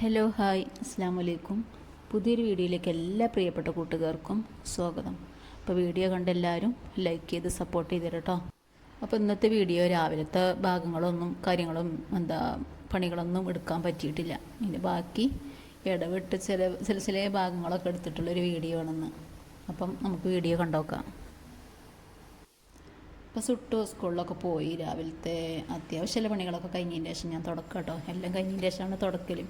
Hello hi അസ്സാം വലൈക്കും. പുതിയൊരു വീഡിയോയിലേക്ക് എല്ലാ പ്രിയപ്പെട്ട കൂട്ടുകാർക്കും സ്വാഗതം. അപ്പോൾ വീഡിയോ കണ്ട എല്ലാവരും ലൈക്ക് ചെയ്ത് സപ്പോർട്ട് ചെയ്തിട്ട് കേട്ടോ. അപ്പോൾ ഇന്നത്തെ വീഡിയോ രാവിലത്തെ ഭാഗങ്ങളൊന്നും പണികളൊന്നും എടുക്കാൻ പറ്റിയിട്ടില്ല. ഇതിൻ്റെ ബാക്കി ഇടവിട്ട് ചില ഭാഗങ്ങളൊക്കെ എടുത്തിട്ടുള്ളൊരു വീഡിയോ ആണെന്ന്. അപ്പം നമുക്ക് വീഡിയോ കണ്ടോക്കാം. ഇപ്പോൾ സ്കൂളിലൊക്കെ പോയി രാവിലത്തെ അത്യാവശ്യമുള്ള പണികളൊക്കെ കഴിഞ്ഞതിന് ശേഷം ഞാൻ തുടക്കാം കേട്ടോ. എല്ലാം കഴിഞ്ഞതിന് ശേഷമാണ് തുടക്കൽ.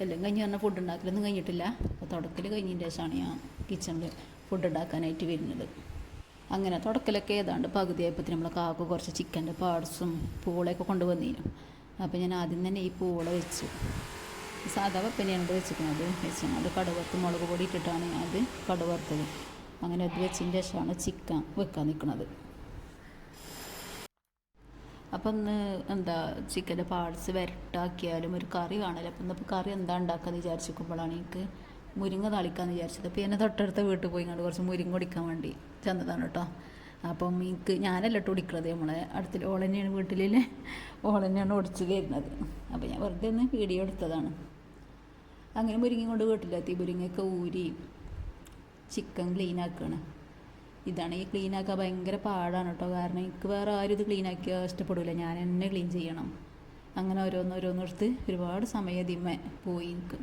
എല്ലാം കഴിഞ്ഞ് പറഞ്ഞാൽ ഫുഡ് ഉണ്ടാക്കലൊന്നും കഴിഞ്ഞിട്ടില്ല. അപ്പോൾ തുടക്കൽ കഴിഞ്ഞതിന് ശേഷമാണ് ഞാൻ കിച്ചണിൽ ഫുഡ് ഉണ്ടാക്കാനായിട്ട് വരുന്നത്. അങ്ങനെ തുടക്കലൊക്കെ ഏതാണ്ട് പകുതിയായപ്പോൾ നമ്മൾ കാക്ക കുറച്ച് ചിക്കൻ്റെ പാർട്സും പൂളയൊക്കെ കൊണ്ടുവന്നിരുന്നു. അപ്പോൾ ഞാൻ ആദ്യം തന്നെ ഈ പൂള വെച്ചു. സാധാ വെപ്പനെയാണ് വെച്ചിരിക്കുന്നത്. വെച്ചത് കടുവറുത്ത് മുളക് പൊടി ഇട്ടിട്ടാണ് അത് കടുവറുത്തത്. അങ്ങനെ അത് വെച്ചതിന് ശേഷമാണ് ചിക്കൻ വെക്കാൻ നിൽക്കുന്നത്. അപ്പം ഇന്ന് ചിക്കൻ്റെ പാർട്സ് വരട്ടാക്കിയാലും ഒരു കറി കാണല്ലോ. അപ്പം ഇന്നിപ്പോൾ കറി എന്താ ഉണ്ടാക്കാമെന്ന് വിചാരിച്ചിരിക്കുമ്പോഴാണ് എനിക്ക് മുരിങ്ങ താളിക്കാമെന്ന് വിചാരിച്ചത്. അപ്പോൾ എന്നെ തൊട്ടടുത്ത വീട്ടിൽ പോയി കണ്ട് കുറച്ച് മുരിങ്ങ കുടിക്കാൻ വേണ്ടി ചെന്നതാണ് കേട്ടോ. അപ്പം എനിക്ക് ഞാനല്ല ഇട്ട് കുടിക്കുന്നത്, നമ്മളെ അടുത്തിൽ ഓളന്നെയാണ് വീട്ടിലെ ഓളന്നെയാണ് ഒടിച്ച് തരുന്നത്. അപ്പോൾ ഞാൻ വെറുതെ ഒന്ന് വീഡിയോ എടുത്തതാണ്. അങ്ങനെ മുരിങ്ങ കൊണ്ട് വീട്ടിലെത്തി. മുരിങ്ങയൊക്കെ ഊരി ചിക്കൻ ക്ലീൻ ആക്കുകയാണ്. ഇതാണ് ഈ ക്ലീനാക്കാൻ ഭയങ്കര പാടാണ് കേട്ടോ. കാരണം എനിക്ക് വേറെ ആരും ഇത് ക്ലീനാക്കിയാൽ ഇഷ്ടപ്പെടില്ല, ഞാൻ തന്നെ ക്ലീൻ ചെയ്യണം. അങ്ങനെ ഓരോന്നോരോന്നെടുത്ത് ഒരുപാട് സമയം ഇതിന്മേ പോയി എനിക്ക്.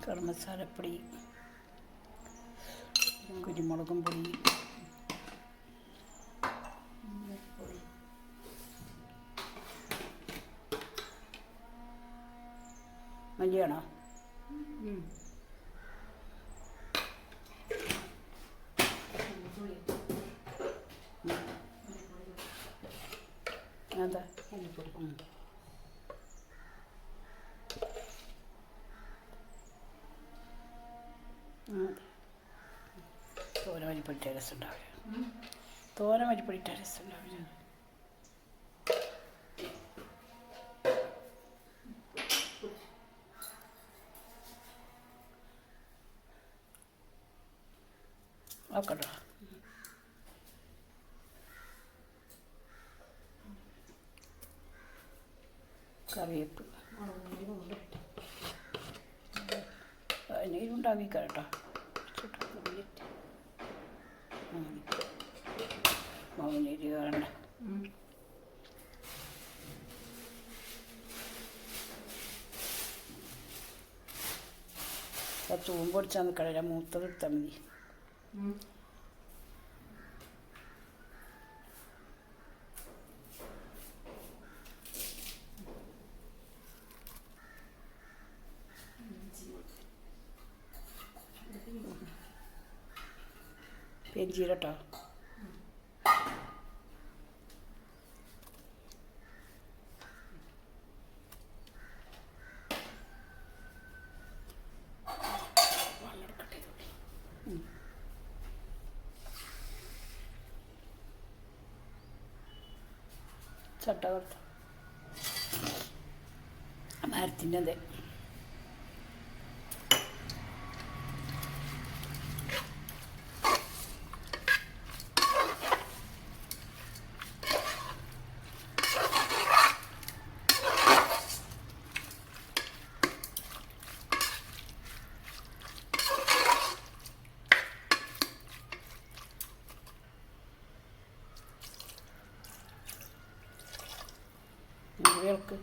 ഗരം മസാലപ്പൊടി, കുരുമുളകും പൊടി, മല്ലിയാണോ? അതാ തോന മല്ലിപ്പൊടി രസം ഉണ്ടാവില്ല. തോന മല്ലിപ്പൊടി രസം ഉണ്ടാവില്ല. നോക്കട്ടോ. കറിവേപ്പ് അതിനുണ്ടാക്കി കേട്ടോ. മൗനരി വേണ്ട. തൂമ്പൊടിച്ചാൽ നിൽക്കണില്ല, മൂത്തത് എടുത്താൽ മതി. പെരിഞ്ചീരകം കേട്ടോ. ചട്ട കൊടുത്തു മരത്തിൻ്റെ അതെ. ഇളക്ക്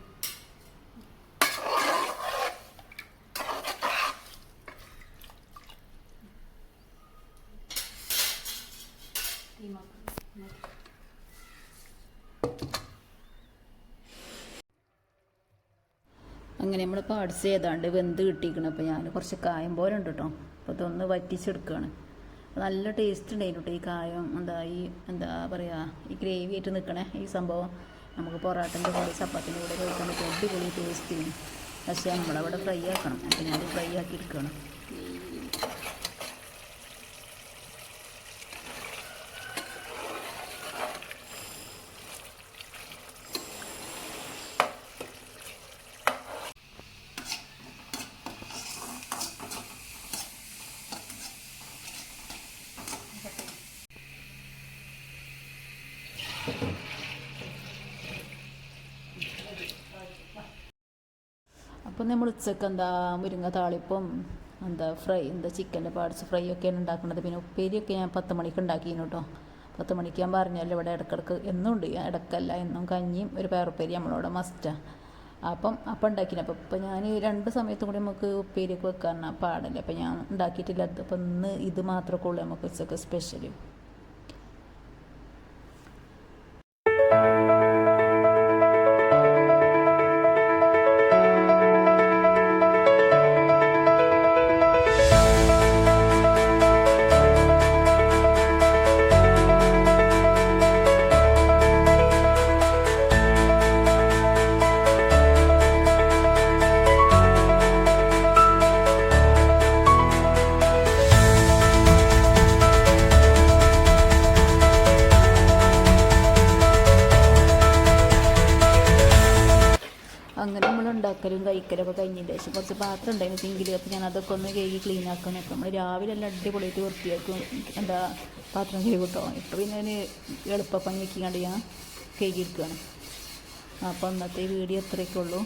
അങ്ങനെ നമ്മൾ പാർട്സ് ചെയ്താണ്ട് വെന്ത് കിട്ടിയിരിക്കണം. അപ്പോൾ ഞാൻ കുറച്ച് കായം പോലെ ഉണ്ട് കേട്ടോ. അപ്പോൾ ഇതൊന്ന് വറ്റിച്ചെടുക്കുകയാണ്. നല്ല ടേസ്റ്റ് ഉണ്ടായിരുന്നു കേട്ടോ ഈ കായം. എന്താ പറയുക, ഈ ഗ്രേവി ആയിട്ട് നിൽക്കണേ ഈ സംഭവം നമുക്ക് പൊറാട്ടൻ്റെ കൂടെ ചപ്പാത്തിൻ്റെ കൂടെ കഴിക്കാൻ പറ്റും. അടിപൊളി ടേസ്റ്റ് ചെയ്യും. പക്ഷേ നമ്മളവിടെ ഫ്രൈ ആക്കണം. അപ്പോൾ ഞാൻ ഫ്രൈ ആക്കി എടുക്കുകയാണ്. അപ്പം നമ്മൾ ഉച്ചക്ക് മുരിങ്ങ താളിപ്പം ചിക്കൻ്റെ പാർട്സ് ഫ്രൈ ഒക്കെയാണ് ഉണ്ടാക്കുന്നത്. പിന്നെ ഉപ്പേരിയൊക്കെ ഞാൻ 10 മണിക്ക് ഉണ്ടാക്കിയിരുന്നു കേട്ടോ. 10 മണിക്ക് ഞാൻ പറഞ്ഞല്ലോ ഇവിടെ ഇടക്കിടക്ക് എന്നും ഉണ്ട്, ഇടക്കല്ല എന്നും കഞ്ഞിയും ഒരു പയറുപ്പേരി നമ്മളവിടെ മസ്റ്റാണ്. അപ്പം ഉണ്ടാക്കിന്. ഇപ്പം ഞാൻ 2 സമയത്തും കൂടി നമുക്ക് ഉപ്പേരിയൊക്കെ വെക്കാൻ പാടല്ലേ. അപ്പം ഞാൻ ഉണ്ടാക്കിയിട്ടില്ല. അപ്പം ഇന്ന് ഇത് മാത്രമേ ഉള്ളൂ നമുക്ക് ഉച്ചക്ക് സ്പെഷ്യൽ. അങ്ങനെ നമ്മൾ ഉണ്ടാക്കലും കഴിക്കലൊക്കെ കഴിഞ്ഞതിന് ശേഷം കുറച്ച് പാത്രം ഉണ്ടായിരുന്നു സിങ്കിൽ. അപ്പോൾ ഞാൻ അതൊക്കെ ഒന്ന് കഴുകി ക്ലീൻ ആക്കാൻ. അപ്പോൾ നമ്മൾ രാവിലെ എല്ലാം അടിപൊളിയായിട്ട് വൃത്തിയാക്കും പാത്രം കഴുകി കേട്ടോ. ഇപ്പോൾ പിന്നെ അതിന് എളുപ്പപ്പണിയൊക്കെ കണ്ട് ഞാൻ കഴുകിയെടുക്കുകയാണ്. അപ്പോൾ അന്നത്തെ വീഡിയോ അത്രയൊക്കെ ഉള്ളൂ.